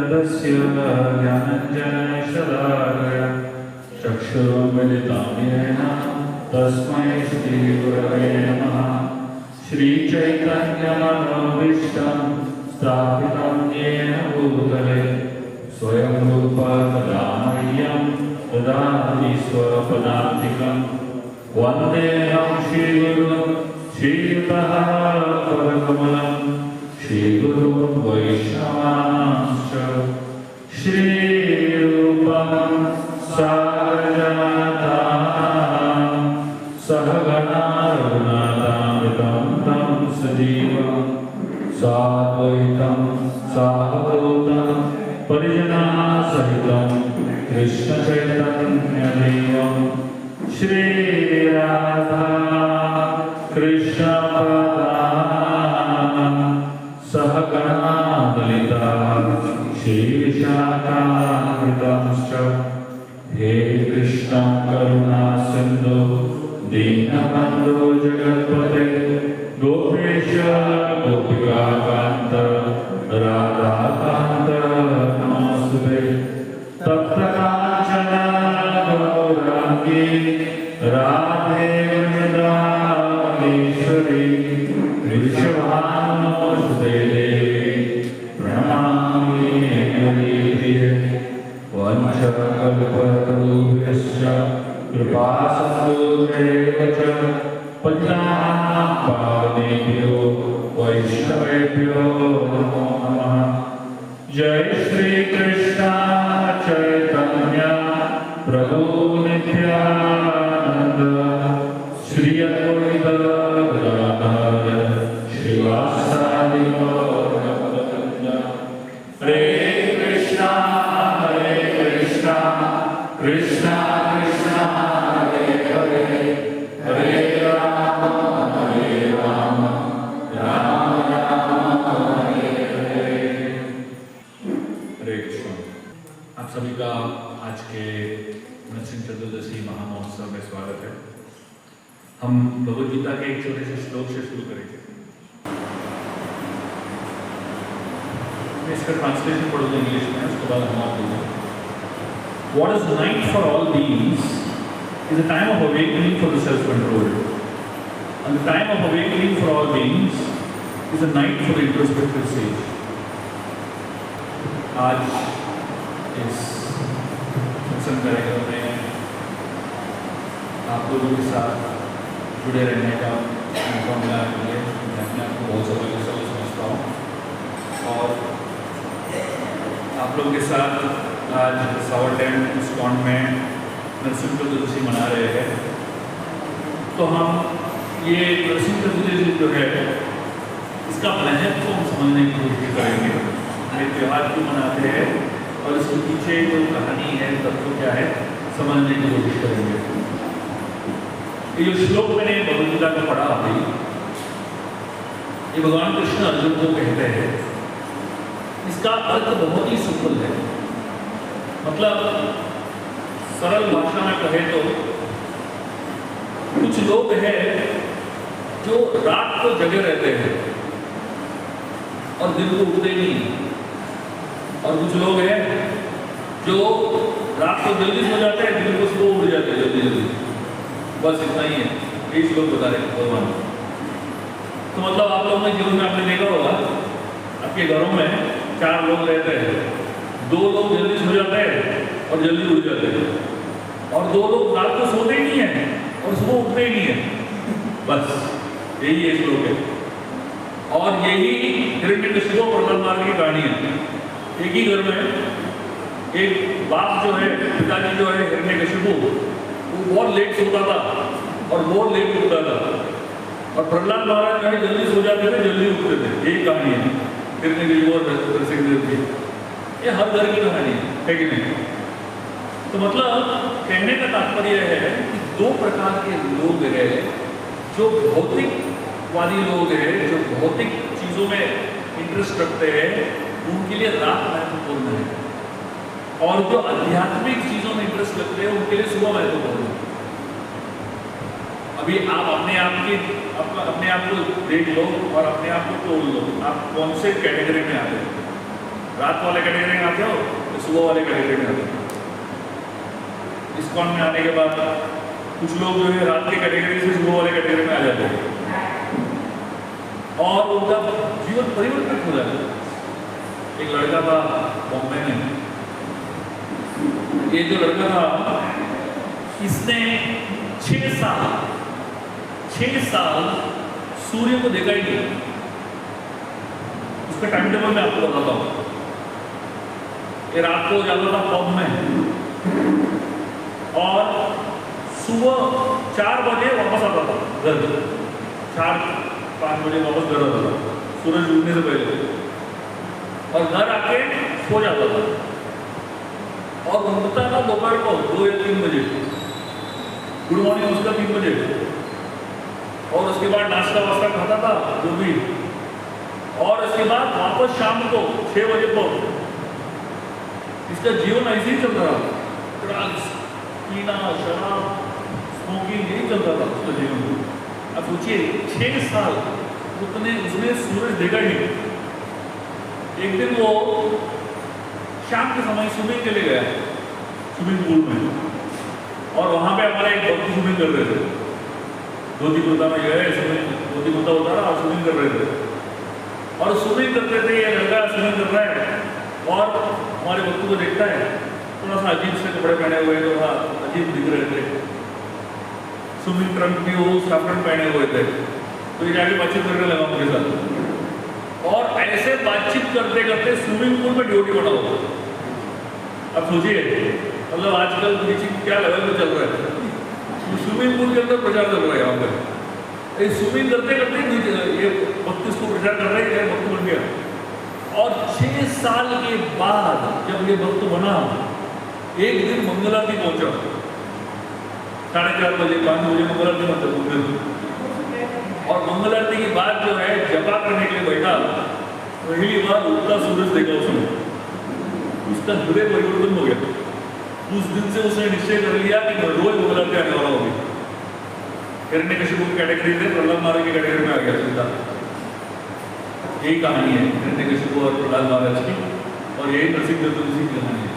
तस्य ज्ञानञ्जनशलाकया चक्षुरुन्मिलितं येन तस्मै श्रीगुरवे नमः। श्रीचैतन्यमनोभीष्टं स्थापितं येन भूतले स्वयं रूपा तदा मह्यं ददाति स्वपदान्तिकं। वन्देऽहं श्रीगुरुं श्रीयुतपदकमलं श्रीगुरुं वैष्णवांश्च श्रीरूपं साग्रजातं सहगणा रघुनाथामृतं तं सजीवं साद्वैतं सावधूतं परिजनसहितं कृष्णचैतन्यदेवं श्रीराधा कृष्णपदां सहगणा ललिता श्रीविशाखान्वितांश्च। हे कृष्ण करुणा सिन्धु दीनबन्धो जगत्पते गोपेश गोपिकान्त राधाकान्त नमोस्तुते। तप्त काञ्चन गौराङ्गी राधे वृन्दावनेश्वरी वृषभानुसुते देवी प्रणमामि हरिप्रिये। वंशकल्पतरुभ्यश्च कृपासिन्धुभ्येव च पतितानां पावनेभ्यो वैष्णवेभ्यो नमो नमः। जय श्री कृष्ण चैतन्य प्रभु नित्यानंद श्री अद्वैत गदाधर श्रीवासादि गौरभक्तवृंद। हरे कृष्णा कृष्णा कृष्णा हरे हरे हरे राम राम राम हरे हरे। हरे कृष्ण। आप सभी का आज के नरसिंह चतुर्दशी महामहोत्सव में स्वागत है। हम भगवद गीता के एक छोटे से श्लोक से शुरू करेंगे। मैं इसका ट्रांसलेशन पढ़ूंगा इंग्लिश में, उसके बाद हम आप बोलेंगे। What is night for all beings is a time of awakening for the self-control, and the time of awakening for all beings is a night for the introspective stage. आज इस सत्संग कार्यक्रम में आप लोगों के साथ जुड़े रहने का मौका मिला है मुझे। मैं अपने आप को बहुत सौभाग्यशाली समझता हूँ और आप लोगों के साथ आज सावर टेंट इस्कॉन में नरसिंह चतुर्दशी मना रहे हैं। तो हम ये नरसिंह चतुर्दशी जो है इसका महत्व हम समझने की कोशिश करेंगे। ये त्यौहार क्यों मनाते हैं और इसके पीछे जो कहानी है, तत्व क्या है, समझने की कोशिश करेंगे। ये जो श्लोक मैंने भगवद गीता का पढ़ा अभी, ये भगवान कृष्ण अर्जुन को कहते हैं। इसका अर्थ बहुत ही सिंपल है। मतलब सरल भाषा में कहे तो कुछ लोग हैं जो रात को जगे रहते हैं और दिन को उठते नहीं, और कुछ लोग हैं जो रात को जल्दी सो जाते हैं, दिन को सुबह उठ जाते हैं जल्दी जल्दी। बस इतना ही है, यही श्लोक बता रहे हैं भगवान। तो मतलब आप लोगों ने जीवन में आपने देखा होगा, आपके घरों में 4 लोग रहते हैं, 2 लोग जल्दी सो जाते हैं और जल्दी उठ जाते हैं, और 2 लोग रात को सोते ही नहीं है और सुबह उठते ही नहीं है। बस यही एक श्लोक है। और यही हिरण्यकशिपु और प्रहलाद की कहानी है। एक ही घर में एक बाप जो है, पिताजी जो है हिरण्यकशिपु, वो बहुत लेट सोता था और बहुत लेट उठता था, और प्रहलाद महाराज जो है जल्दी सो जाते थे, जल्दी उठते थे। यही कहानी है हिरण्यकशिपु और नरसिंहदेव की। ये हर घर की कहानी है कि नहीं? तो मतलब कहने का तात्पर्य है कि 2 प्रकार के लोग हैं। जो भौतिकवादी लोग हैं, जो भौतिक चीज़ों में इंटरेस्ट रखते हैं, उनके लिए रात महत्वपूर्ण है, और जो आध्यात्मिक चीज़ों में इंटरेस्ट रखते हैं उनके लिए सुबह महत्वपूर्ण है। अभी आप अपने आप को देख लो और अपने आप को तोड़ लो, आप कौन से कैटेगरी में आते हैं। रात वाले कैटेगरी में आते हो तो सुबह वाले कैटेगरी में आते हो। इस्कॉन में आने के बाद कुछ लोग जो है रात के कैटेगरी से सुबह वाले कैटेगरी में आ जाते हैं और उनका जीवन परिवर्तित हो जाता है। एक लड़का था बॉम्बे में, ये जो लड़का था इसने 6 साल सूर्य को देखा ही नहीं। उसका टाइम टेबल मैं आपको बताता हूँ। ये रात को जाता था पब में और सुबह 4 बजे वापस आता था घर, 4-5 बजे वापस घर आता था सूरज डूबने से पहले, और घर आके सो जाता था और उठता था दोपहर को 2 या 3 बजे, गुड मॉर्निंग उसका 3 बजे, और उसके बाद नाश्ता वास्ता खाता था जो भी, और उसके बाद वापस शाम को 6 बजे को। इसका जीवन ऐसे ही चलता रहा, ड्रग्स, पीना, शराब, स्मोकिंग, यही चलता था उसका जीवन। अब सोचिए 6 साल उसने सूरज देखा ही नहीं। एक दिन वो शाम के समय स्विमिंग के लिए गया स्विमिंग पूल में, और वहाँ पे हमारा एक भक्त स्विमिंग कर रहे थे, धोती कुर्ता में गए, स्विमिंग धोती कुर्ता उतारा और स्विमिंग कर रहे थे, और स्विमिंग करते थे। ये लड़का स्विमिंग कर रहा है और हमारे भक्त को देखता है, थोड़ा सा अजीब से कपड़े पहने हुए, थोड़ा अजीब दिख रहे थे, स्विमिंग ट्रंक में वो साफरन पहने हुए थे। तो ये जाके बातचीत करने लगा उनके साथ, और ऐसे बातचीत करते करते स्विमिंग पूल में ड्यूटी बना हुआ। अब सोचिए मतलब आजकल टीचिंग क्या लेवल पे चल रहा है, स्विमिंग पूल के अंदर प्रचार चल रहा है यहाँ पे। स्विमिंग करते करते ये भक्त इसको प्रचार कर रहे हैं, भक्त बन गया। और 6 साल के बाद जब ये भक्त बना, एक दिन मंगल आरती पहुंचा, 4:30 बजे 5 बजे मंगल आरती पहुंचा, और मंगल आरती के बाद जो है जपा करने के लिए बैठा, पहली बार उगता सूरज देखा उसने, उसका हृदय परिवर्तन हो गया। उस दिन से उसने निश्चय कर लिया कि मैं रोज मंगल आरती आने वाला होगी। हिरण्यकशिपु की कैटेगरी से प्रहलाद महाराज की कैटेगरी में आ गया सीधा। यही कहानी है हिरण्यकशिपु और प्रहलाद महाराज की, और यही नरसिंह चतुर्दशी की कहानी है।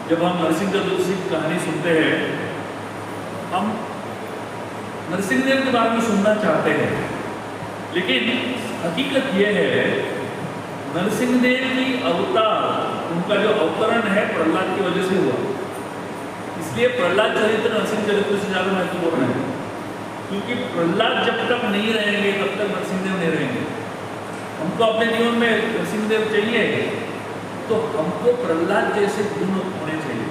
जब हम नरसिंह चतुर्दशी की कहानी सुनते हैं, हम नरसिंह देव के बारे में सुनना चाहते हैं, लेकिन हकीकत यह है नरसिंह देव की अवतार, उनका जो अवतरण है प्रहलाद की वजह से हुआ। इसलिए प्रहलाद चरित्र नरसिंह चरित्र से ज्यादा महत्वपूर्ण है, क्योंकि प्रहलाद जब तक नहीं रहेंगे तब तक नरसिंह देव नहीं रहेंगे। हमको अपने जीवन में नरसिंह देव चाहिए तो हमको प्रहलाद जैसे गुण होने चाहिए,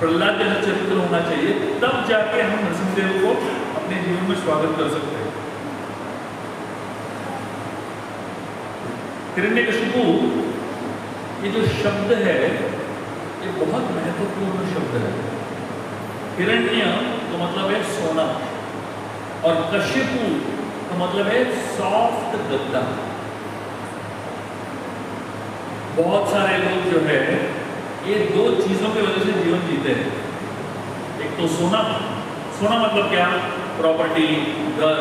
प्रहलाद जैसा चरित्र होना चाहिए, तब जाके हम नरसिंह देव को अपने जीवन में स्वागत कर सकते हैं। हिरण्यकशिपु ये जो शब्द है ये बहुत महत्वपूर्ण शब्द है। हिरण्य तो मतलब है सोना, और कशिपु का मतलब है सॉफ्ट गद्दा। बहुत सारे लोग जो है ये 2 चीजों की वजह से जीवन जीते हैं। एक तो सोना, सोना मतलब क्या, प्रॉपर्टी, घर,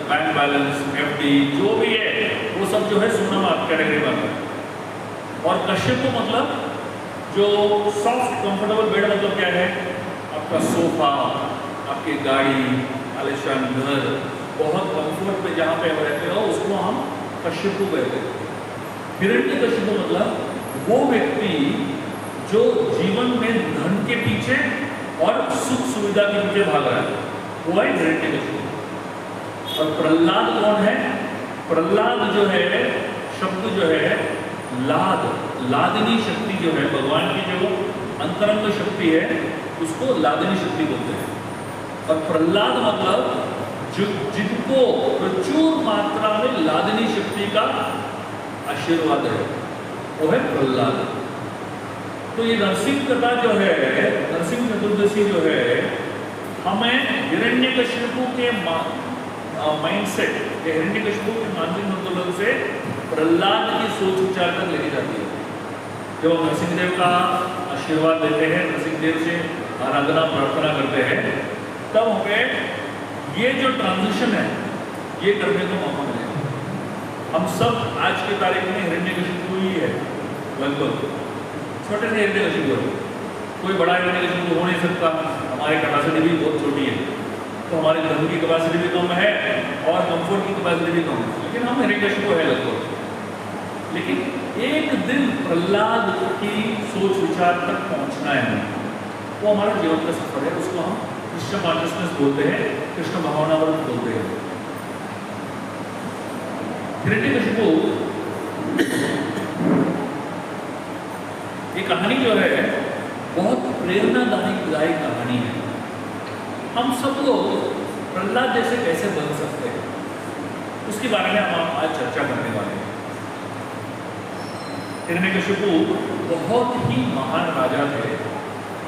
बैंक बैलेंस, एफडी, जो भी है वो सब जो है सोना कैटेगरी में आता है। और कश्यप मतलब जो सॉफ्ट कंफर्टेबल बेड मतलब क्या है, आपका सोफा, आपकी गाड़ी, आलिशान घर, बहुत कंफर्ट पे जहाँ पे रहते हो उसको हम कश्यप कहते हैं। हिरण्यकशिपु मतलब वो व्यक्ति जो जीवन में धन के पीछे और सुख सुविधा के पीछे भाग रहा है, वो है हिरण्यकशिपु। और प्रहलाद कौन है, प्रहलाद जो है शब्द जो है लाद, लादनी शक्ति जो है भगवान की जो अंतरंग शक्ति है उसको लादनी शक्ति बोलते हैं। और प्रहलाद मतलब जिनको प्रचुर मात्रा में लादनी शक्ति का आशीर्वाद है, वो है प्रहलाद। तो ये नरसिंह कथा जो है, नरसिंह चतुर्दशी जो है, हमें हिरण्यकशिपु के माइंडसेट, हिरण्यकशिपु के मानसिक संतुलन से प्रहलाद की सोच विचार तक लेके जाती है। जब हम नरसिंह देव का आशीर्वाद देते हैं, नरसिंह देव से आराधना प्रार्थना करते हैं, तब हमें ये जो ट्रांजिशन है ये करने को मौका मिलेगा। हम सब आज की तारीख में हिरण्यकशिपु ही है, लगभग छोटे से हिरण्यकशिपु है। कोई बड़ा हिरण्यकशिपु हो नहीं सकता, हमारी कैपेसिटी भी बहुत छोटी है, तो हमारे धन की कैपेसिटी भी कम है और कंफर्ट की कैपेसिटी भी कम है, लेकिन हम हिरण्यकशिपु है लगभग। लेकिन एक दिन प्रहलाद की सोच विचार तक पहुंचना है हमें, वो हमारा जीवन का सफर है। उसको हम कृष्ण कॉन्शियसनेस बोलते हैं, कृष्ण भावनामृत बोलते हैं। हिरण्यकशिपु ये कहानी जो है बहुत प्रेरणादायक कहानी है। हम सब लोग प्रहलाद जैसे कैसे बन सकते हैं, उसके बारे में हम आज चर्चा करने वाले हैं। हिरण्यकशिपु बहुत ही महान राजा थे,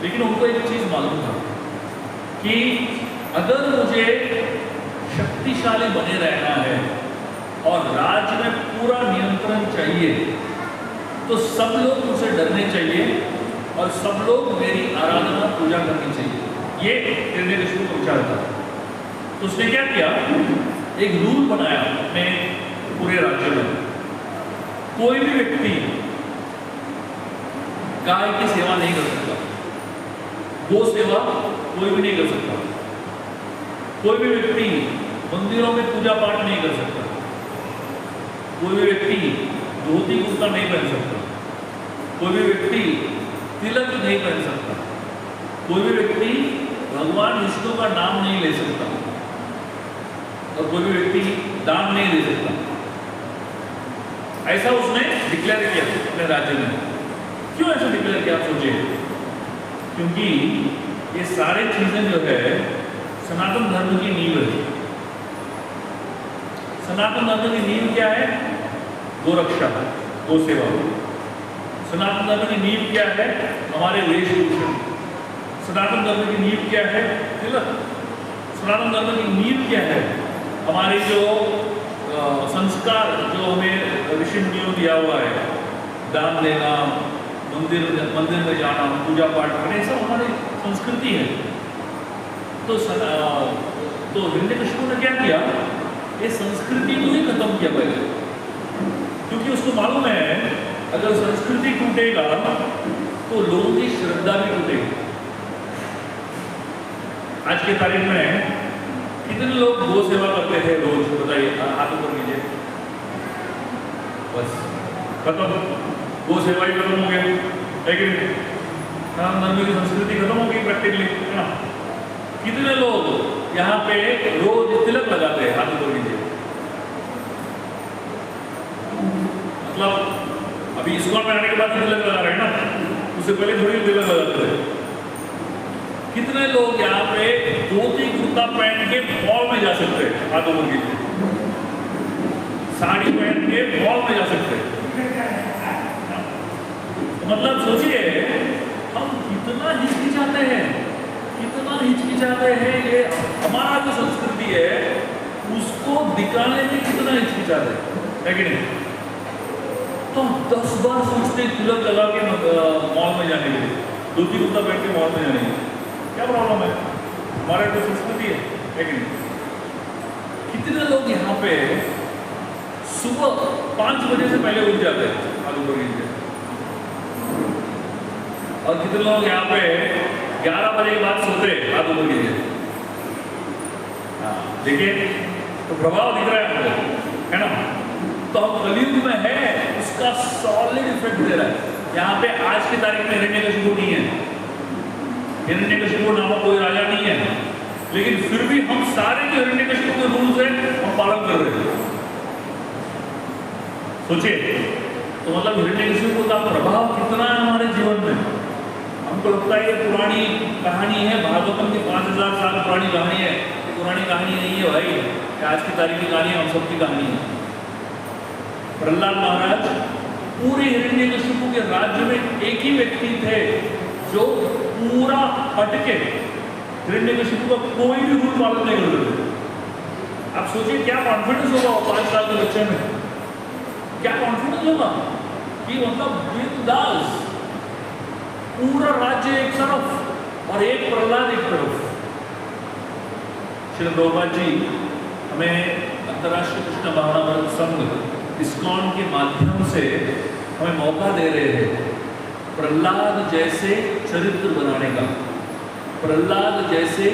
लेकिन उनको एक चीज मालूम था कि अगर मुझे शक्तिशाली बने रहना है और राज्य में पूरा नियंत्रण चाहिए, तो सब लोग मुझसे डरने चाहिए और सब लोग मेरी आराधना पूजा करनी चाहिए। ये हिरण्यकशिपु का विचार था। तो उसने क्या किया, एक रूल बनाया अपने पूरे राज्य में, कोई भी व्यक्ति गाय की सेवा नहीं कर सकता, गो सेवा कोई भी नहीं कर सकता, कोई भी व्यक्ति मंदिरों में पूजा पाठ नहीं कर सकता, कोई भी व्यक्ति धोती कुर्ता नहीं पहन सकता, कोई भी व्यक्ति तिलक नहीं पहन सकता, कोई भी व्यक्ति भगवान विष्णु का नाम नहीं ले सकता और कोई भी व्यक्ति दान नहीं दे सकता। ऐसा उसने डिक्लेयर किया अपने राज्य में। क्यों ऐसा डिक्लेयर किया, आप सोचिए? क्योंकि ये सारी चीजें जो है सनातन धर्म की नींव है। सनातन धर्म की नींव क्या है? गोरक्षा, गो सेवा। सनातन धर्म की नींव क्या है? हमारे वेशभूषण। सनातन धर्म की नींव क्या है? तिलक। सनातन धर्म की नींव क्या है? हमारे जो संस्कार जो हमें ऋषि मुनियों दिया हुआ है, दान देना, मंदिर में जाना, पूजा पाठ करना, ये सब हमारी संस्कृति है। तो हिरण्यकशिपु ने क्या किया, ये संस्कृति को ही खत्म किया पहले, क्योंकि उसको मालूम है अगर संस्कृति टूटेगा तो लोगों की श्रद्धा भी टूटेगी। आज की तारीख में कितने लोग गो सेवा करते थे रोज, बताइए, हाथ ऊपर कीजिए। बस खत्म, गो सेवा ही खत्म हो गया, लेकिन धर्म की संस्कृति खत्म हो गई प्रैक्टिकली। कितने लोग यहाँ पे रोज तिलक लगाते हैं, हाथ ऊपर कीजिए। मतलब अभी इस्कॉन में आने के बाद तिलक लगा रहे हैं ना, उससे पहले थोड़ी तिलक लगाते थे। कितने लोग यहाँ पे धोती कुर्ता पहन के मॉल में जा सकते हैं, हाथों में कीजिए। साड़ी पहन के मॉल में जा सकते हैं। मतलब सोचिए हम कितना हिचकिचाते हैं, कितना हिचकिचाते हैं। ये हमारा जो संस्कृति है उसको दिखाने में कितना हिचकिचाते है कि नहीं? तो 10 बार सोचते तिलक लगा के मॉल में जाने के लिए, धोती कुर्ता पहन के मॉल में जाने के लिए। क्या प्रॉब्लम है? हमारे तो संस्कृति है, लेकिन कितने लोग यहाँ पे सुबह 5 बजे से पहले उठ जाते हैं, आलू बगीचे के, और कितने लोग यहाँ पे 11 बजे के बाद सोते हैं, आलू बगीचे के। देखिए तो प्रभाव दिख रहा है हमको, है ना? तो हम कलयुग में है, उसका सॉलिड इफेक्ट दे रहा है। यहाँ पे आज की तारीख में हिरण्यकशिपु नहीं है, हिरण्यकशिपु नामक कोई राजा नहीं है, लेकिन फिर भी हम सारे जो हिरण्यकशिपु के रूल्स हैं हम पालन कर रहे हैं। सोचिए, तो मतलब हिरण्यकशिपु का प्रभाव कितना है हमारे जीवन में। हमको लगता है ये पुरानी कहानी है, भागवतम की 5000 साल पुरानी कहानी है। पुरानी कहानी नहीं है भाई, आज की तारीख की कहानी हम सबकी कहानी है। प्रहलाद महाराज पूरे हिरण्यकशिपु के राज्य में एक ही व्यक्ति थे जो पूरा हटके हिरण्यकशिपु का कोई भी रूल पालन नहीं करते थे। आप सोचिए क्या कॉन्फिडेंस होगा 5 साल के बच्चे में, क्या कॉन्फिडेंस होगा कि मतलब बिंदास पूरा राज्य एक तरफ और एक प्रहलाद एक तरफ। श्री प्रभुपाद जी हमें अंतर्राष्ट्रीय कृष्ण भावनामृत संघ इस्कॉन के माध्यम से हमें मौका दे रहे हैं प्रहलाद जैसे चरित्र बनाने का, प्रहलाद जैसे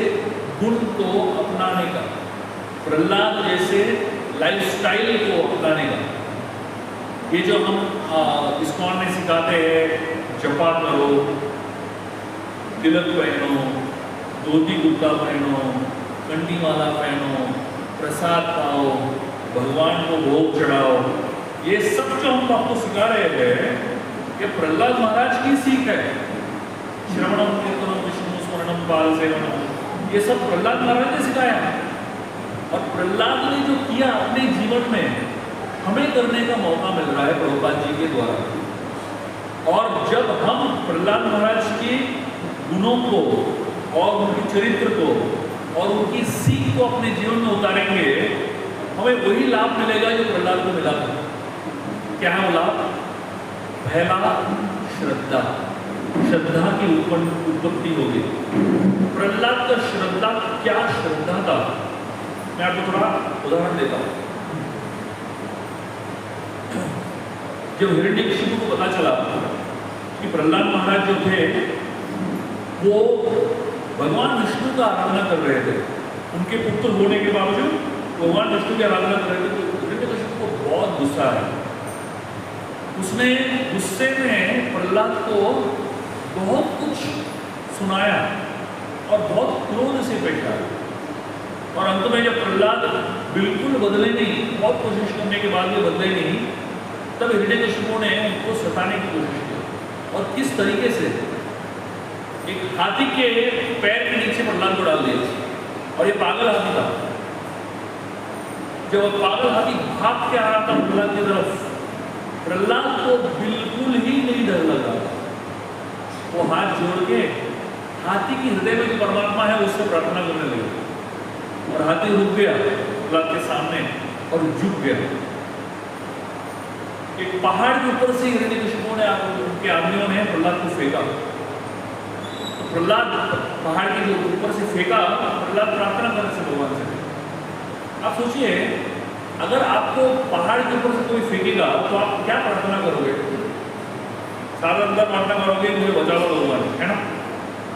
गुण को अपनाने का, प्रहलाद जैसे लाइफस्टाइल को अपनाने का। ये जो हम इस्कॉन में सिखाते हैं, जपा करो, तिलक पहनो, धोती कुर्ता पहनो, कंडी माला पहनो, प्रसाद पाओ, भगवान को भोग चढ़ाओ, ये सब जो हम आपको सिखा रहे हैं ये प्रहलाद महाराज की सीख है। श्रवणम कीर्तनम विष्णु स्मरणम बाल सेवनम, ये सब प्रहलाद महाराज ने सिखाया। और प्रहलाद ने जो किया अपने जीवन में हमें करने का मौका मिल रहा है प्रभुपाद जी के द्वारा। और जब हम प्रहलाद महाराज के गुणों को और उनके चरित्र को और उनकी सीख को अपने जीवन में उतारेंगे, हमें वही लाभ मिलेगा जो प्रहलाद को मिला था। क्या है वो लाभ? पहला, श्रद्धा, श्रद्धा की उत्पत्ति होगी। प्रहलाद का श्रद्धा, क्या श्रद्धा था, मैं आपको थोड़ा उदाहरण देता हूं। जब हिरण्यकशिपु को पता चला कि प्रहलाद महाराज जो थे वो भगवान विष्णु का आराधना कर रहे थे, उनके पुत्र होने के बावजूद भगवान विष्णु की आराधना कर रहे थे, तो हिरण्यकशिपु को बहुत गुस्सा आया। उसने गुस्से में प्रहलाद को बहुत कुछ सुनाया और बहुत क्रोध से फेंका। और अंत में जब प्रहलाद बिल्कुल बदले नहीं, बहुत कोशिश करने के बाद भी बदले नहीं, तब हिरण्यकशिपु ने उनको सताने की कोशिश की। और किस तरीके से? एक हाथी के पैर के नीचे प्रहलाद को डाल दिया। और ये पागल हाथी था। जब पागल हाथी भाग के आ रहा था प्रहलाद की तरफ, प्रहलाद को बिल्कुल ही नहीं डर लगा। वो हाथ जोड़ के हाथी की हृदय में जो परमात्मा है उससे प्रार्थना करने लगे। और हाथी रुक गया प्रहलाद के सामने और झुक गया। एक पहाड़ के ऊपर से हिरण्यकशिपु ने उनके आदमियों ने प्रहलाद को फेंका। तो प्रहलाद पहाड़ के जो ऊपर से फेंका, प्रहलाद प्रार्थना करने से भगवान से। आप सोचिए, अगर आपको पहाड़ के ऊपर से कोई फेंकेगा तो आप क्या प्रार्थना करोगे? साधारणतः प्रार्थना करोगे मुझे बचा लो भगवान, है ना?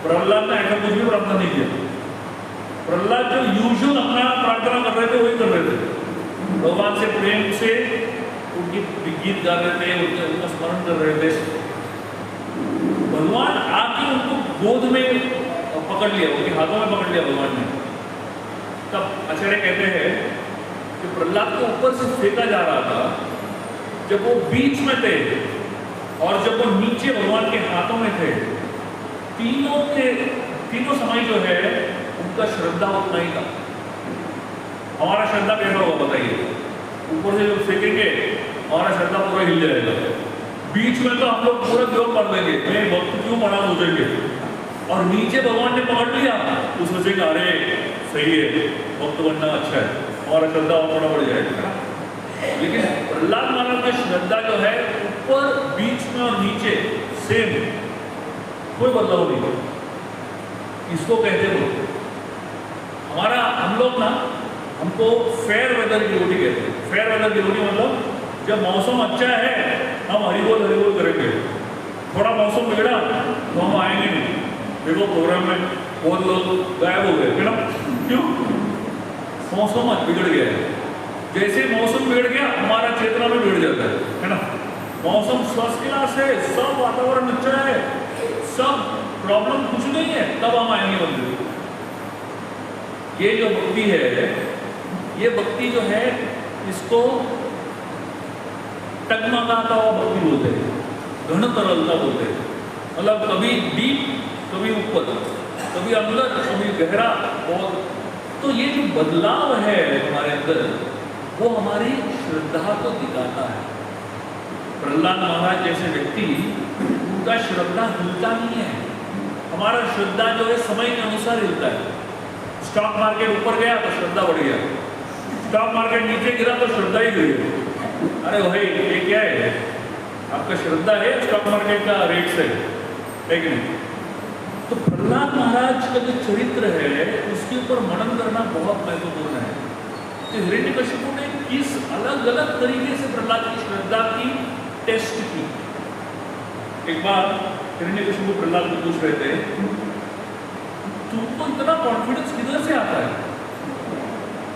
प्रहलाद ने ऐसा कुछ भी प्रार्थना नहीं किया। प्रहलाद जो यूजुअल अपना प्रार्थना कर रहे थे वही कर रहे थे। भगवान से प्रेम से उनकी गीत गा रहे थे, उनका स्मरण कर रहे थे। भगवान आके उनको गोद में पकड़ लिया, उनके हाथों में पकड़ लिया भगवान ने। तब आचार्य कहते हैं कि प्रहलाद को ऊपर से फेंका जा रहा था, जब वो बीच में थे और जब वो नीचे भगवान के हाथों में थे, तीनों समय जो है उनका श्रद्धा उतना ही था। हमारा श्रद्धा कैसा होगा बताइए? ऊपर से जब फेंकेंगे हमारा श्रद्धा पूरा हिल जाएगा। बीच में तो हम लोग पूरा जोर कर देंगे, मैं भक्त क्यों बना सोचेंगे। और नीचे भगवान ने पकड़ लिया तो सोचेंगे अरे सही है, भक्त बनना अच्छा है, हमारा श्रद्धा और थोड़ा बढ़ जाएगा। लेकिन प्रहलाद महाराज की श्रद्धा जो है ऊपर, बीच में और नीचे सेम, कोई बदलाव नहीं। इसको कहते हो हमारा, हम लोग ना, हमको फेयर वेदर की रोटी कहते हैं। फेयर वेदर की रोटी मतलब जब मौसम अच्छा है हम हरिबोल करेंगे, थोड़ा मौसम बिगड़ा तो हम आएंगे नहीं। देखो प्रोग्राम में बहुत लोग गायब हो गए, है ना? क्यों? मौसम बिगड़ गया है। जैसे मौसम बिगड़ गया हमारा चेतना में बिगड़ जाता है ना? मौसम फर्स्ट क्लास है, सब वातावरण अच्छा है, सब प्रॉब्लम कुछ नहीं है, तब हम आएंगे मंदिर। ये जो भक्ति है, ये भक्ति जो है इसको टगमगाता हुआ भक्ति बोलते हैं, घन तरलता बोलते हैं। मतलब कभी डीप, कभी ऊपर, कभी अंदर, कभी गहरा। और तो ये जो बदलाव है हमारे अंदर, वो हमारी श्रद्धा को दिखाता है। प्रहलाद महाराज जैसे व्यक्ति, उनका श्रद्धा हिलता नहीं है। हमारा श्रद्धा जो है समय के अनुसार हिलता है। स्टॉक मार्केट ऊपर गया तो श्रद्धा बढ़ गया, स्टॉक मार्केट नीचे गिरा तो श्रद्धा ही गिर गई। अरे भाई ये क्या है? आपका श्रद्धा है स्टॉक मार्केट का रेट से, है कि नहीं? तो प्रहलाद महाराज का जो चरित्र है उसके ऊपर मनन करना बहुत महत्वपूर्ण है। तो हिरण्यकशिपु ने किस अलग अलग तरीके से प्रहलाद की श्रद्धा की टेस्ट की। एक बार हिरण्यकशिपु को प्रहलाद को पूछ रहे थे, तुमको इतना कॉन्फिडेंस किधर से आता है,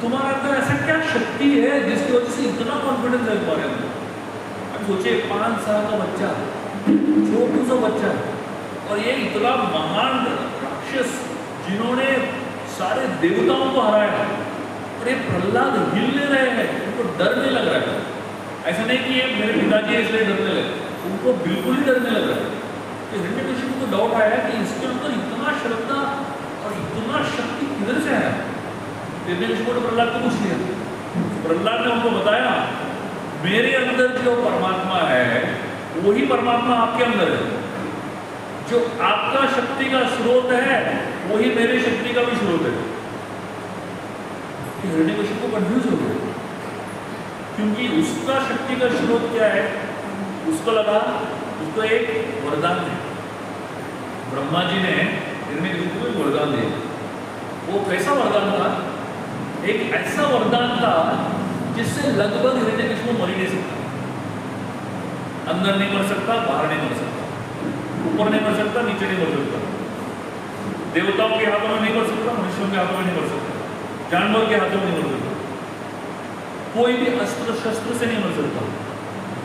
तुम्हारे अंदर ऐसा क्या शक्ति है जिसकी वजह से इतना कॉन्फिडेंस है तुम्हारे अंदर। अब सोचिए 5 साल का बच्चा, छोटू सा बच्चा, और ये इतना महान राक्षस जिन्होंने सारे देवताओं को हराया, और ये प्रहलाद हिलने रहे हैं, उनको डर नहीं लग रहा है। ऐसा नहीं कि ये मेरे पिताजी है इसलिए डरने लगे, उनको बिल्कुल ही डरने लग रहा है। तो हिरण्यकशिपु को डाउट आया कि इसके अंदर इतना श्रद्धा और इतना शक्ति किधर से आया। हिरण्यकशिपु ने प्रहलाद को पूछ लिया। प्रहलाद ने उनको बताया, मेरे अंदर जो परमात्मा है वही परमात्मा आपके अंदर है, जो आपका शक्ति का स्रोत है वही मेरे शक्ति का भी स्रोत है। हिरण्यकशिपु को कंफ्यूज हो गया, क्योंकि उसका शक्ति का स्रोत क्या है, उसको लगा उसको एक वरदान है। ब्रह्मा जी ने हिरण्यकशिपु को एक वरदान दिया। वो कैसा वरदान था? एक ऐसा वरदान था जिससे लगभग हिरण्यकशिपु मर ही नहीं सकता। अंदर नहीं मर सकता, बाहर नहीं मर सकता, ऊपर नहीं मर सकता, नीचे नहीं मर सकता, देवताओं के हाथों में नहीं मर सकता, मनुष्यों के हाथों में नहीं मर सकता, जानवर के हाथों में नहीं मर सकता, कोई भी अस्त्र शस्त्र से नहीं मर सकता,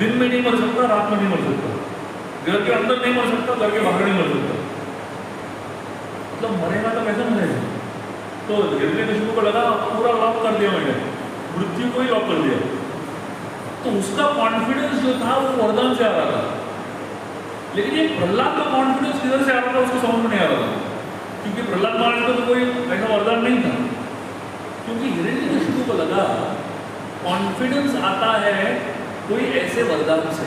दिन में नहीं मर सकता, रात में नहीं मर सकता, घर के अंदर नहीं मर सकता, घर के बाहर नहीं मर सकता। मतलब मरेगा तो कैसे मरेगा? तो हिरण्यकशिपु को लगा पूरा लॉक कर दिया मैंने, मृत्यु को ही लॉक कर दिया। तो उसका कॉन्फिडेंस जो था वो वरदान से आ रहा था, लेकिन ये प्रहलाद का कॉन्फिडेंस किधर से आ रहा था उसको समझ में नहीं आ रहा था, क्योंकि प्रहलाद महाराज को तो कोई ऐसा वरदान नहीं था। क्योंकि हिरण्यकशिपु को लगा कॉन्फिडेंस आता है कोई ऐसे वरदान से,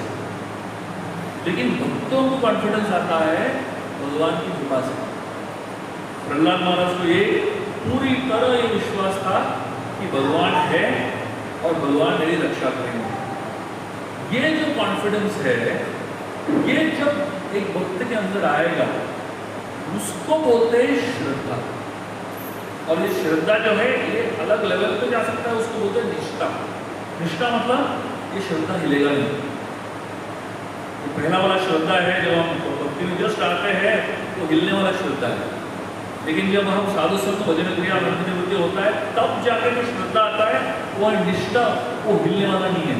लेकिन भक्तों को कॉन्फिडेंस आता है भगवान की कृपा से। प्रहलाद महाराज को ये पूरी तरह ये विश्वास था कि भगवान है और भगवान मेरी रक्षा करेंगे। ये जो कॉन्फिडेंस है, ये जब एक भक्त के अंदर आएगा उसको बोलते हैं श्रद्धा। और ये श्रद्धा जो है ये अलग लेवल पे जा सकता है, उसको बोलते हैं निष्ठा। निष्ठा मतलब ये श्रद्धा हिलेगा नहीं। तो पहला वाला श्रद्धा है, जब हम भक्ति में जस्ट आते हैं तो हिलने वाला श्रद्धा है, लेकिन जब हम साधु संत भजन क्रिया आनंद निवृत्ति होता है तब जाकर जो श्रद्धा आता है वो निष्ठा, वो हिलने वाला नहीं है।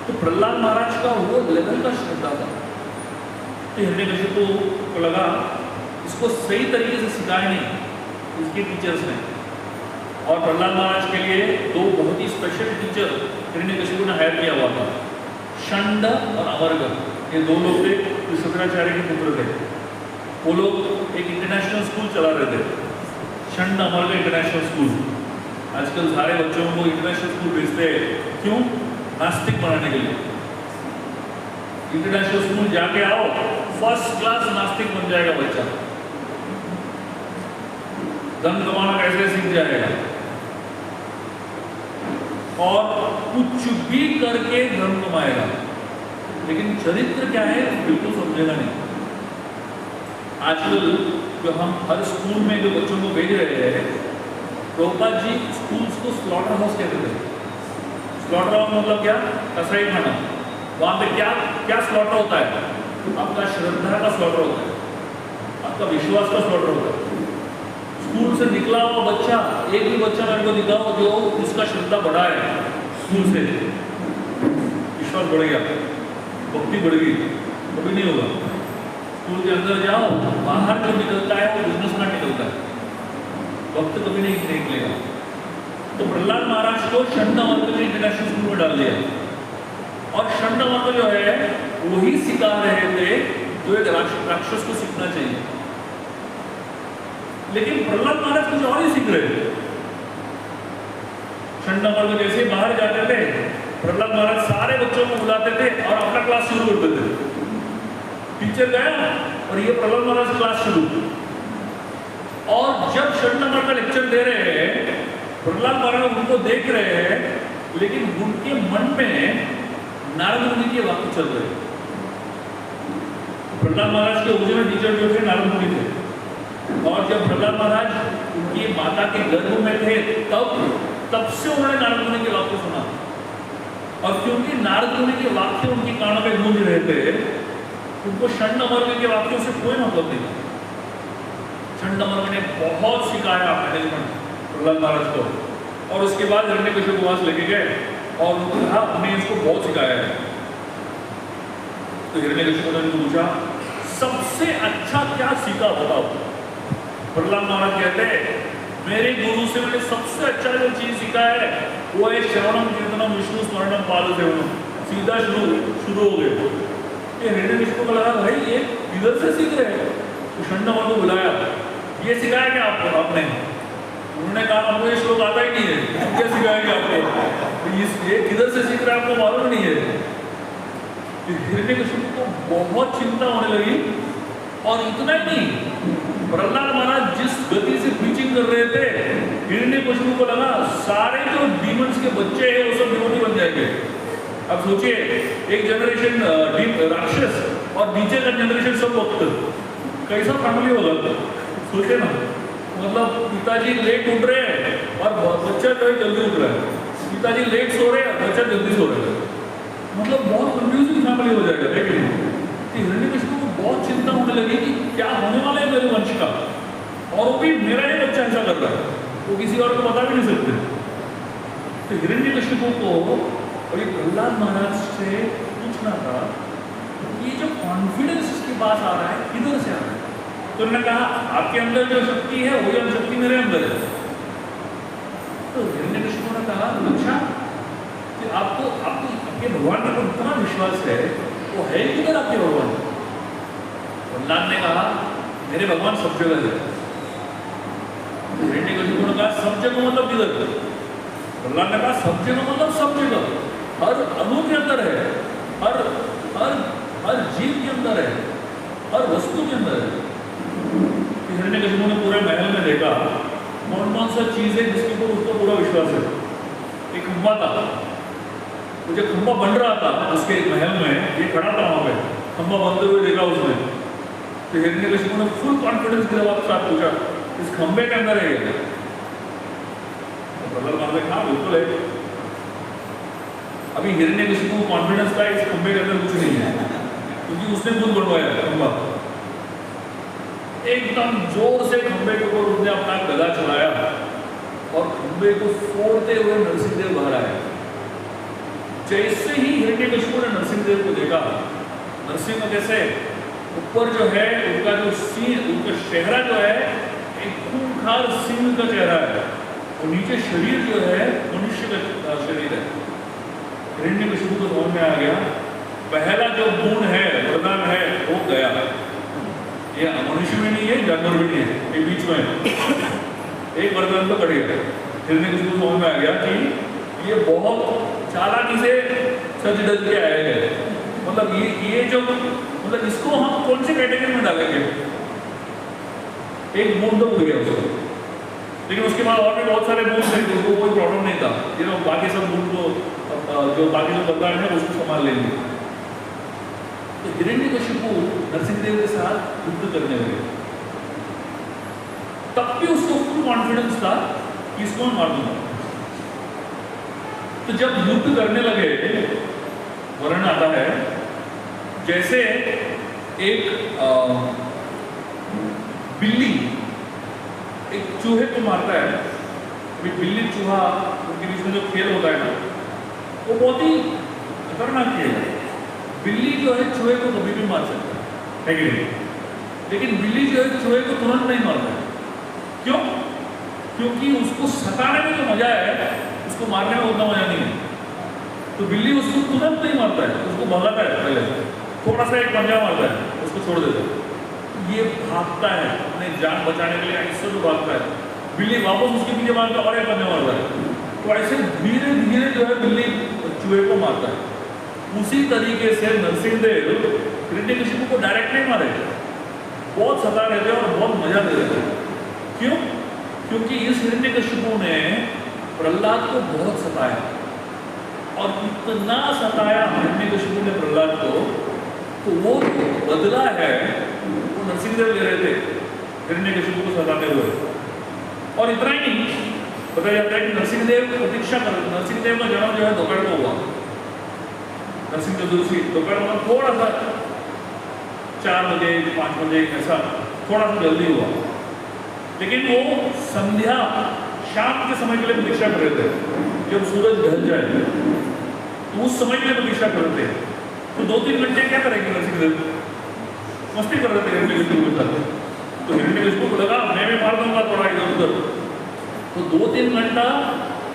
तो प्रहलाद महाराज का वो लेवल का श्रद्धा था। तो हिरण्यकशिपु को लगा इसको सही तरीके से सिखाया नहीं इसके टीचर्स ने, और प्रहलाद महाराज के लिए 2 बहुत ही स्पेशल टीचर हिरण्यकशिपु ने हायर किया हुआ था, षंड और अमर्ग। ये 2 लोग थे जो शुक्राचार्य के पुत्र थे। वो लोग एक इंटरनेशनल स्कूल चला रहे थे, षंड अमर्ग इंटरनेशनल स्कूल। आजकल सारे बच्चों को इंटरनेशनल स्कूल भेजते हैं, क्यों? नास्तिक बनाने के लिए। इंटरनेशनल स्कूल जाके आओ, फर्स्ट क्लास नास्तिक बन जाएगा बच्चा, धन कमाना कैसे सीख जाएगा, और कुछ भी करके धन कमाएगा, लेकिन चरित्र क्या है बिल्कुल समझेगा नहीं। आजकल जो हम हर स्कूल में जो बच्चों को भेज रहे हैं, प्रभुपाद जी स्कूल्स को स्लॉटर हाउस कहते थे। स्लॉटर हाउस मतलब क्या? कसाई खाना। वहाँ पे क्या क्या स्लॉटर होता है? आपका श्रद्धा का स्लॉटर होता है, आपका विश्वास का स्लॉटर होता है। स्कूल से निकला हुआ बच्चा, एक भी बच्चा मेरे को दिखाओ जो उसका श्रद्धा बढ़ा है, स्कूल से विश्वास बढ़ गया, भक्ति बढ़ गई, कभी नहीं होगा। स्कूल के अंदर जाओ, बाहर जो निकलता है वो बिजनेसमैन निकलता है, वक्त कभी नहीं निकलेगा। तो प्रहलाद महाराज को षंड अमर्ग ने इंटरनेशनल स्कूल में डाल दिया, और षंड अमर्ग जो है वही सिखा रहे थे जो एक राक्षस को सीखना चाहिए। लेकिन प्रहलाद महाराज कुछ और ही सीख रहे थे। षंड अमर्ग जैसे बाहर जाते थे, प्रहलाद महाराज सारे बच्चों को बुलाते थे और अपना क्लास शुरू कर देते थे। टीचर गया और ये प्रहलाद महाराज क्लास शुरू, और जब षंड अमर्ग का लेक्चर दे रहे हैं, प्रहलाद महाराज उनको देख रहे हैं, लेकिन उनके मन में नारद मुनि के वाक्य चल रहे हैं। प्रहलाद महाराज के ओरिजिनल टीचर जो थे नारद मुनि थे, और जब प्रहलाद महाराज उनकी माता के गर्भ में थे तब तब से उन्होंने नारद मुनि के वाक्य सुना, और क्योंकि नारद मुनि के वाक्य उनके कानों में गूंज रहे थे, उनको षण्डमर्ग के वाक्यों से कोई मतलब नहीं था। षण्डमर्ग ने बहुत सिखाया मैनेजमेंट प्रहलाद महाराज को, और उसके बाद हिरण्यकशिपु को वहां लेके गए और उन्होंने कहा हमने इसको बहुत सिखाया है। तो हिरण्यकशिपु ने उनको पूछा सबसे अच्छा क्या सीखा बताओ। प्रहलाद महाराज कहते हैं मेरे गुरु से मैंने सबसे अच्छा जो चीज सीखा है वो है श्रवणम कीर्तनम विष्णु स्मरणम पाद सेवनम। सीधा शुरू हो गए। ये हिरण्यकशिपु को लगा भाई ये इधर से सीख रहे हैं, तो षण्डमर्ग को बुलाया, ये सिखाया क्या आपको आपने? उन्होंने कहा आपको ये श्लोक आता ही नहीं है, क्या सिखाएंगे आपको? ये किधर से सीख रहा है आपको मालूम नहीं है। हिरण्यकशिपु को बहुत चिंता होने लगी, और इतना ही नहीं, प्रहलाद महाराज जिस गति से प्रीचिंग कर रहे थे, हिरण्यकशिपु को लगा सारे जो डीमंस के बच्चे हैं वो सब डिवोटी बन जाएंगे। अब सोचिए एक जनरेशन राक्षस और नीचे का जनरेशन सब भक्त, कैसा फैमिली होगा? सोचे ना, मतलब पिताजी लेट उठ रहे हैं और बच्चा जो है जल्दी उठ रहा है, पिताजी लेट सो रहे हैं और बच्चा जल्दी सो रहा है, मतलब बहुत कंफ्यूजिंग फैमिली हो जाएगा। लेकिन हिरण्यकशिपु को बहुत चिंता होने लगी कि क्या होने वाला है मेरे वंश का, और वो भी मेरा ही बच्चा ऐसा कर रहा है, वो किसी और को बता भी नहीं सकते। तो हिरण्यकशिपु को और ये प्रहलाद महाराज से पूछना था ये जो कॉन्फिडेंस इसके पास आ रहा है किधर से आ रहा है? तो उन्होंने कहा आपके अंदर जो शक्ति है वही शक्ति मेरे अंदर है। तो हिरण्यकशिपु ने कहा अच्छा कि आपको आपके भगवान के ऊपर इतना विश्वास है, वो है किधर आपके भगवान? प्रहलाद ने कहा मेरे भगवान सब जगह है। हिरण्यकशिपु ने कहा सब जगह मतलब किधर? प्रहलाद ने कहा सब जगह मतलब सब जगह, हर अणु के अंदर है, हर जीव के अंदर है, हर वस्तु के अंदर है। हिरण्यकशिपु ने पूरे महल में देखा कौन कौन सा चीज है जिसके ऊपर उसको पूरा विश्वास है। एक खंबा था, तो जब खंबा बन रहा था उसके एक महल में, ये खड़ा था वहां पे, खंबा बनते हुए देखा उसने। तो हिरण्यकशिपु ने फुल कॉन्फिडेंस के साथ पूछा इस खंबे के अंदर है ये? प्रहलाद महाराज ने कहा बिल्कुल है। अभी हिरण्यकशिपु को कॉन्फिडेंस था इस खंबे के अंदर कुछ नहीं है, क्योंकि उसने खुद बनवाया खंबा। एकदम जोर से खंबे के ऊपर उसने अपना गदा चलाया और खंबे को फोड़ते हुए नरसिंहदेव बाहर आए। जैसे ही हिरण्यकशिपु ने नरसिंहदेव को देखा, नरसिंह जैसे ऊपर जो है उनका जो उनका चेहरा जो है एक खूंखार सिंह का चेहरा है, और नीचे शरीर जो है मनुष्य का शरीर है। हिरण्यकशिपु को समझ में आ गया पहला जो गुण है वरदान है वो गया। ये मनुष्य भी नहीं है, जानवर भी नहीं है, ये बीच में एक वरदान तो कट गया। हिरण्यकशिपु को समझ में आ गया कि ये बहुत चालाकी से सच डर के आए हैं, मतलब ये जो मतलब इसको हम कौन से कैटेगरी में डालेंगे? एक गुण तो हो गया उसको, लेकिन उसके बाद और भी बहुत सारे गुण थे, उसको कोई प्रॉब्लम नहीं था, ये लोग बाकी सब गुण को जो बाकी जो बदलाव है उसको संभाल लेंगे। तो हिरण्यकशिपु नरसिंहदेव के साथ युद्ध करने लगे। तब भी उसको फुल कॉन्फिडेंस था कि इसको मैं मार दूंगा। तो जब युद्ध करने लगे, वर्णन आता है जैसे एक बिल्ली एक चूहे को मारता है, बिल्ली चूहा उनके बीच में जो खेल होता है ना, वो बहुत ही खतरनाक खेल है। बिल्ली जो है चूहे को कभी भी मार सकता है कि नहीं? लेकिन बिल्ली जो है चूहे को तुरंत नहीं मारता है। क्यों? क्योंकि उसको सताने में जो मजा है उसको मारने में उतना मजा नहीं है। तो बिल्ली उसको तुरंत नहीं मारता है, उसको भगाता है, पहले थोड़ा सा एक पंजा मारता है, उसको छोड़ देता है। ये भागता है अपने जान बचाने के लिए, ऐसे तो भागता है। बिल्ली वापस उसके पीछे मारता है और एक पंजा मारता है। तो ऐसे धीरे धीरे जो है बिल्ली चूहे को मारता है। उसी तरीके से नरसिंहदेव हिरण्यकशिपु को डायरेक्ट नहीं मारे, बहुत सता रहे थे और बहुत मजा दे रहे थे। क्यों? क्योंकि इस हिरण्यकशिपु ने प्रहलाद को बहुत सताया, और इतना सताया हिरण्यकशिपु ने प्रहलाद को, तो वो बदला है वो नरसिंहदेव ले रहे थे हिरण्यकशिपु को सताते हुए। और इतना ही नहीं, बताया जाता है कि नरसिंहदेव प्रतीक्षा कर रहे थे। नरसिंहदेव का जन्म जो है दोपहर को हुआ, नरसिंह चतुर्दशी दोपहर में थोड़ा सा 4 बजे 5 बजे ऐसा थोड़ा सा जल्दी हुआ, लेकिन वो संध्या शाम के समय के लिए प्रतीक्षा कर रहे थे, जब सूरज ढल जाए तो उस समय के लिए प्रतीक्षा कर रहे थे। तो 2-3 घंटे क्या करेंगे नरसिंहदेव, मस्ती कर रहे थे हिरण्यकशिपु के साथ। तो हिरण्यकशिपु को लगा मैं भी मार दूंगा थोड़ा इधर उधर, तो 2-3 घंटा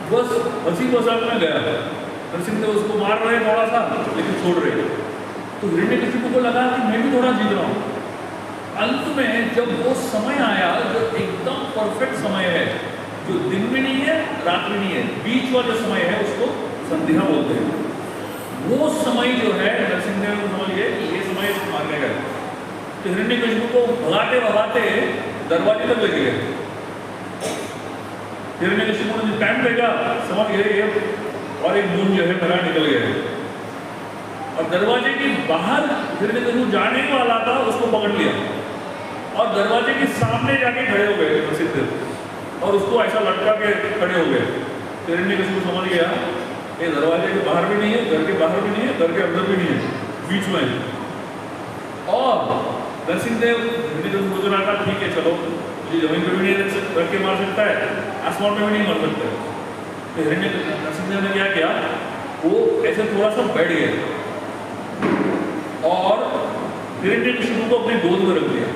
बस हंसी मजाक में गया। नरसिंहदेव उसको मार रहे थोड़ा सा लेकिन छोड़ रहे। तो हिरण्यकशिपु को लगा कि मैं भी थोड़ा जीत रहा हूँ। अंत में जब वो समय आया जो एकदम परफेक्ट समय है, जो दिन भी नहीं है रात भी नहीं है, बीच वाला समय है, उसको संध्या बोलते हैं। वो समय जो है नरसिंहदेव को समझ गए कि ये समय इसको मारने का है। तो हिरण्यकशिपु को भगाते भगाते दरवाजे तक लेके गए। हिरण्यकशिपु ने टाइम देगा समझ गए ये और एक बूंद जो है मेरा निकल गया है, और दरवाजे के बाहर हिरण्यकशिपु जाने वाला था, उसको पकड़ लिया और दरवाजे के सामने जाके खड़े हो गए नरसिंहदेव, और उसको ऐसा लटका के खड़े हो गए। हिरण्यकशिपु समझ गया ये दरवाजे के बाहर भी नहीं है, घर के बाहर भी नहीं है, घर के अंदर भी नहीं है, बीच में है। और नरसिंहदेव हिरण्यकशिपु सोच रहा था ठीक है चलो, मुझे जमीन पे भी नहीं रख के मार सकता है, आसमान में भी नहीं मार सकता है। तो नरसिंहदेव ने क्या किया, वो ऐसे थोड़ा सा बैठ गया और हिरण्यकशिपु को अपनी गोद में रख दिया।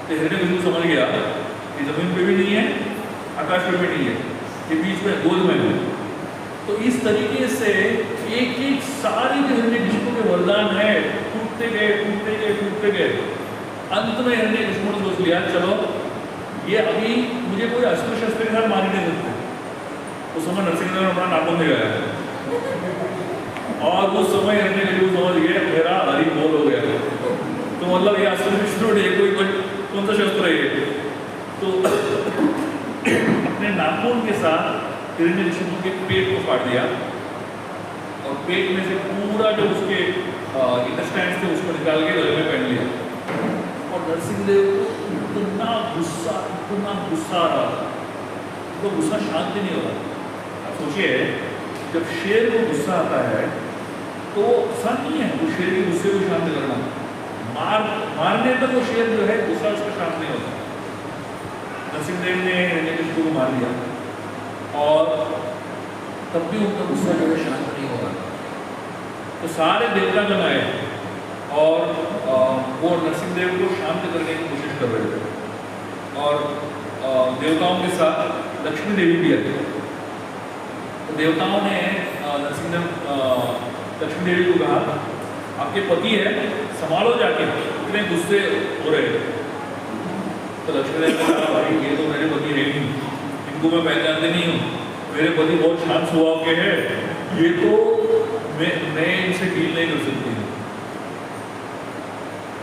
तो हिरण्यकशिपु समझ गया कि जमीन पे भी नहीं है, आकाश पे भी नहीं है, ये बीच में गोद में है। तो इस तरीके से एक एक सारी जो हिरण्यकशिपु के वरदान है टूटते गए टूटते गए टूटते गए। अंत में हिरण्यकशिपु ने सोच लिया चलो ये अभी मुझे कोई अस्त्र शस्त्र के साथ मार नहीं सकते। उस समय नरसिंहदेव ने अपना नाखून दिखाया और उस समय हिरण्यकशिपु समझ गए मेरा हरि बोल हो गया। तो मतलब ये अस्त्र शस्त्र नहीं, कोई कौन सा शस्त्र है ये। तो अपने नाखून के साथ हिरण्यकशिपु के पेट को काट दिया और पेट में से पूरा जो उसके इंटेस्टाइन्स थे उसको निकाल के गले में पहन लिया। और नरसिंहदेव को इतना गुस्सा आ रहा था, तो गुस्सा शांत नहीं हो रहा। आप सोचिए जब शेर को गुस्सा आता है तो आसान नहीं है वो शेर के गुस्से को शांत करना। मारने तक वो शेर जो है गुस्सा उसका शांत नहीं होता। नरसिंहदेव ने हिरण्यकशिपु को मार दिया और तब भी उनका गुस्सा जो है शांत नहीं हो रहा। तो सारे देवतागण आए और वो नरसिंहदेव को शांत करने की कोशिश कर रहे थे। और देवताओं के साथ लक्ष्मी देवी भी आई। तो देवताओं ने लक्ष्मी देवी को कहा आपके पति है संभालो जाके, इतने गुस्से हो रहे। तो लक्ष्मी देवी ने कहा भाई ये तो मेरे पति है नहीं, इनको मैं पहचानते नहीं हूँ, मेरे पति बहुत शांत स्वभाव के हैं, ये तो मैं इनसे डील नहीं कर सकती।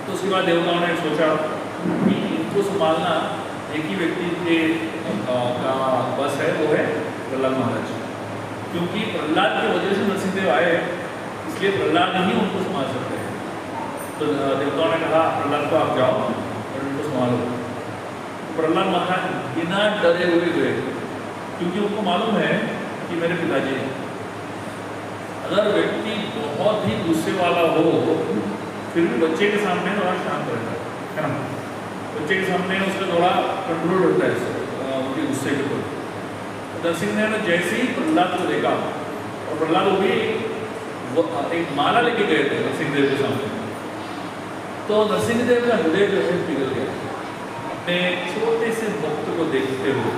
तो उसके बाद देवताओं ने सोचा कि इनको संभालना एक ही व्यक्ति के का बस है, वो है प्रहलाद महाराज। क्योंकि प्रहलाद की वजह से नरसिंहदेव आए, इसलिए प्रहलाद ही उनको संभाल सकते हैं। तो देवताओं ने कहा प्रहलाद को आप जाओ और उनको संभालो। प्रहलाद महाराज बिना डरे हुए गए, क्योंकि उनको मालूम है कि मेरे पिताजी हैं। अगर व्यक्ति बहुत ही गुस्से वाला हो फिर भी बच्चे के सामने थोड़ा शांत रहता है ना, बच्चे के सामने उसका थोड़ा कंट्रोल रहता है उनके गुस्से के ऊपर। नरसिंहदेव ने जैसे ही प्रहलाद को देखा, और प्रहलाद वो भी एक माला लेके गए थे नरसिंहदेव के सामने, तो नरसिंहदेव का हृदय जो है पिघल गया अपने छोटे से भक्त को देखते हुए।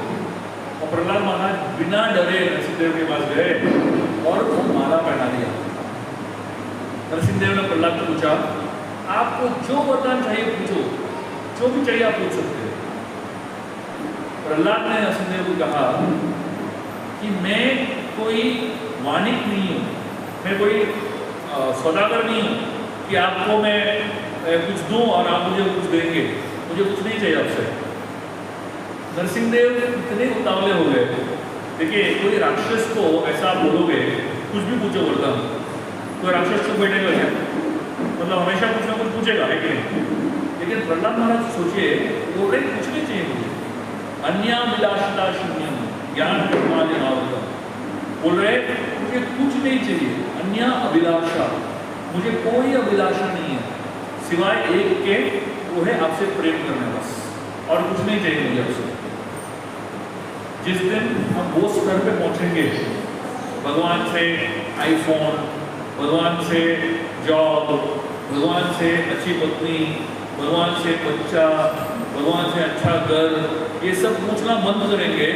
और प्रहलाद महाराज बिना डरे नरसिंहदेव के पास गए और वो माला पहना दिया। नरसिंहदेव ने प्रहलाद को पूछा आपको जो वरदान चाहिए पूछो, जो भी चाहिए आप पूछ सकते हैं। प्रहलाद ने नरसिंहदेव को कहा कि मैं कोई वाणिक नहीं हूँ, मैं कोई सौदागर नहीं हूँ कि आपको मैं कुछ दूं और आप मुझे कुछ देंगे, मुझे कुछ नहीं चाहिए आपसे। नरसिंहदेव इतने उतावले हो गए। देखिए कोई राक्षस को ऐसा आप बोलोगे कुछ भी पूछो वरदान, कोई राक्षस को बैठेगा क्या, मतलब हमेशा कुछ ना कुछ पूछेगा है कि नहीं। लेकिन प्रहलाद महाराज सोचिए वो कुछ नहीं चाहिए मुझे, अन्याभिलाषिता शून्यम, ज्ञान कर्मादिनावृतम, बोल रहे मुझे कुछ नहीं चाहिए, अन्य अभिलाषा, मुझे कोई अभिलाषा नहीं है सिवाय एक के, वो है आपसे प्रेम करना, बस और कुछ नहीं चाहिए मुझे आपसे। जिस दिन हम वो स्तर पे पहुंचेंगे, भगवान से आईफोन, भगवान से जॉब, भगवान से अच्छी पत्नी, भगवान से बच्चा, भगवान से अच्छा घर, ये सब पूछना बंद करेंगे,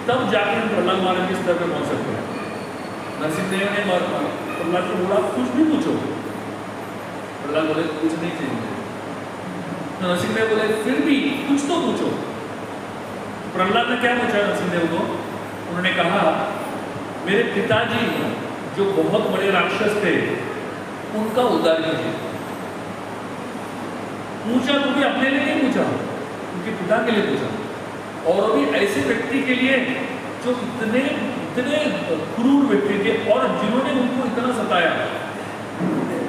तब जाके हम प्रहलाद महाराज के स्तर पे पहुंच सकते हैं। नरसिंहदेव ने प्रहलाद को बोला कुछ भी पूछो, प्रहलाद बोले कुछ नहीं चाहिए। नरसिंहदेव बोले फिर भी कुछ तो पूछो। प्रहलाद ने क्या पूछा नरसिंहदेव को? उन्होंने कहा मेरे पिताजी जो बहुत बड़े राक्षस थे उनका उद्धार कीजिए। पूछा तो भी अपने लिए नहीं पूछा, उनके पिता के लिए पूछा, और अभी ऐसे व्यक्ति के लिए जो इतने इतने क्रूर व्यक्ति थे और जिन्होंने उनको इतना सताया।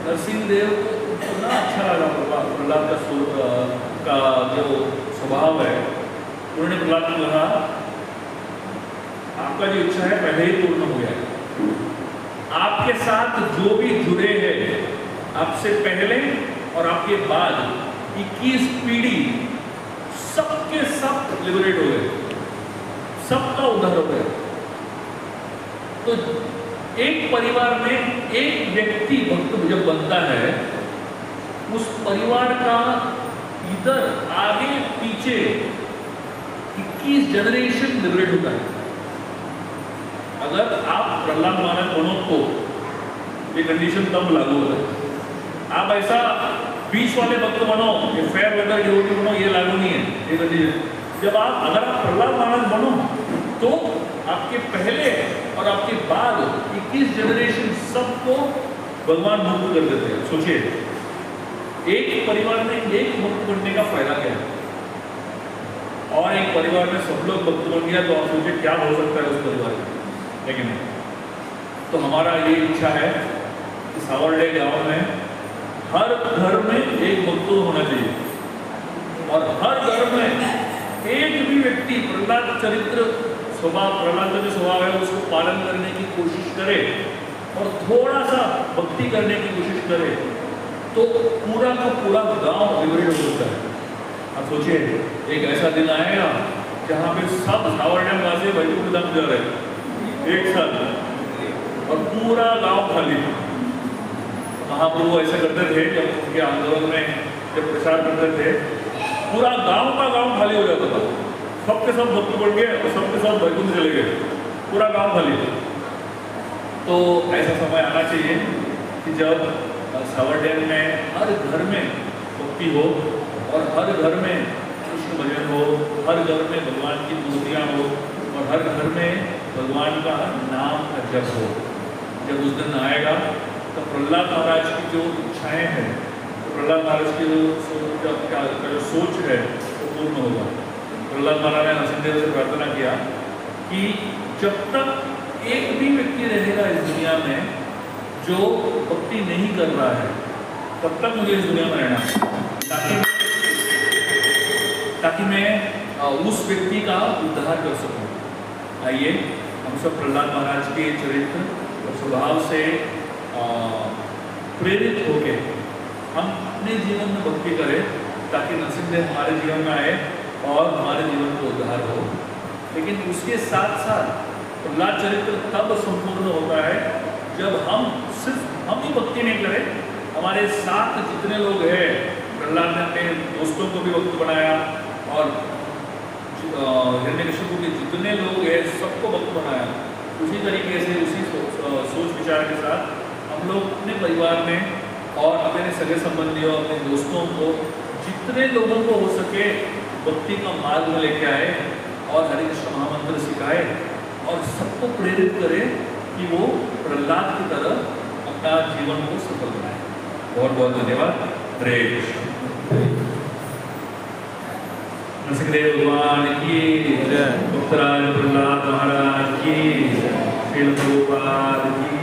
नरसिंहदेव को इतना अच्छा लगा प्रहलाद का जो स्वभाव है। उन्होंने प्रहलाद को कहा आपका जो इच्छा है पहले ही पूर्ण हो गया है, आपके साथ जो भी जुड़े हैं आपसे पहले और आपके बाद 21 पीढ़ी सबके सब लिबरेट हो गए, सबका उद्धार हो गया। तो एक परिवार में एक व्यक्ति भक्त जब बनता है, उस परिवार का इधर आगे पीछे 21 जनरेशन लिबरेट होता है। अगर आप प्रहलाद महाराज बनो तो ये कंडीशन तब लागू होता है। आप ऐसा बीच वाले भक्त बनो, ये फेयर वेदर डिवोटी बनो, ये लागू नहीं है ये कंडीशन। जब आप अगर आप प्रहलाद महाराज बनो तो आपके पहले और आपके बाद 21 जनरेशन सबको भगवान मुक्त कर देते हैं। सोचिए एक परिवार में एक भक्त बनने का फायदा क्या है, और एक परिवार में सब लोग भक्त बन गया तो आप सोचिए क्या हो सकता है उस परिवार में, लेकिन तो हमारा ये इच्छा है कि सावरडे गांव में हर घर में एक भक्त होना चाहिए, और हर घर में एक भी व्यक्ति प्रहलाद चरित्र स्वभाव, प्रहलाद का जो स्वभाव है उसको पालन करने की कोशिश करे और थोड़ा सा भक्ति करने की कोशिश करे, तो पूरा का पूरा गांव लिबरेट हो सकता है। अब सोचिए एक ऐसा दिन आएगा जहाँ पे सब सावरडे वासी वैकुंठ धाम जा रहे हैं एक साथ और पूरा गांव खाली। महाप्रभु ऐसे करते थे जब उनके आंदोलन में जब प्रचार करते थे, पूरा गांव का गांव खाली हो जाता था, सबके सब भक्त बढ़ गए और सबके सब वैकुंठ चले गए, पूरा गांव खाली। तो ऐसा समय आना चाहिए कि जब सावरडे में हर घर में भक्ति हो और हर घर में कृष्ण भजन हो, हर घर में भगवान की मूर्तियाँ हो और हर घर में भगवान का नाम का जप हो। जब उस दिन आएगा तो प्रहलाद महाराज की जो इच्छाएं हैं, तो प्रहलाद महाराज की जो सोच है वो पूर्ण होगा। प्रहलाद महाराज ने नरसिंहदेव से प्रार्थना किया कि जब तक एक भी व्यक्ति रहेगा इस दुनिया में जो भक्ति नहीं कर रहा है, तब तक मुझे इस दुनिया में रहना, ताकि मैं उस व्यक्ति का उद्धार कर सकूं। आइए हम सब प्रहलाद महाराज के चरित्र और स्वभाव से प्रेरित होकर हम अपने जीवन में भक्ति करें, ताकि नरसिंहदेव हमारे जीवन में आए और हमारे जीवन को उद्धार हो। लेकिन उसके साथ साथ प्रहलाद चरित्र तब संपूर्ण होता है जब हम सिर्फ हम ही भक्ति नहीं करें, हमारे साथ जितने लोग हैं, प्रहलाद ने अपने दोस्तों को भी भक्त बनाया और हिरण्यकशिपु के जितने लोग हैं सबको भक्त बनाया। उसी तरीके से उसी सोच विचार के साथ हम लोग अपने परिवार में और अपने सगे संबंधियों, अपने दोस्तों को, जितने लोगों को हो सके भक्ति का मार्ग में लेके आए और हरे कृष्ण महामंत्र सिखाए और सबको प्रेरित करें कि वो प्रहलाद की तरह अपना जीवन को सफल बनाए। बहुत बहुत धन्यवाद। हरे कृष्ण। नरसिंहदेव भगवान की जय, उत्तराज प्रहलाद महाराज की, श्रील प्रभुपाद की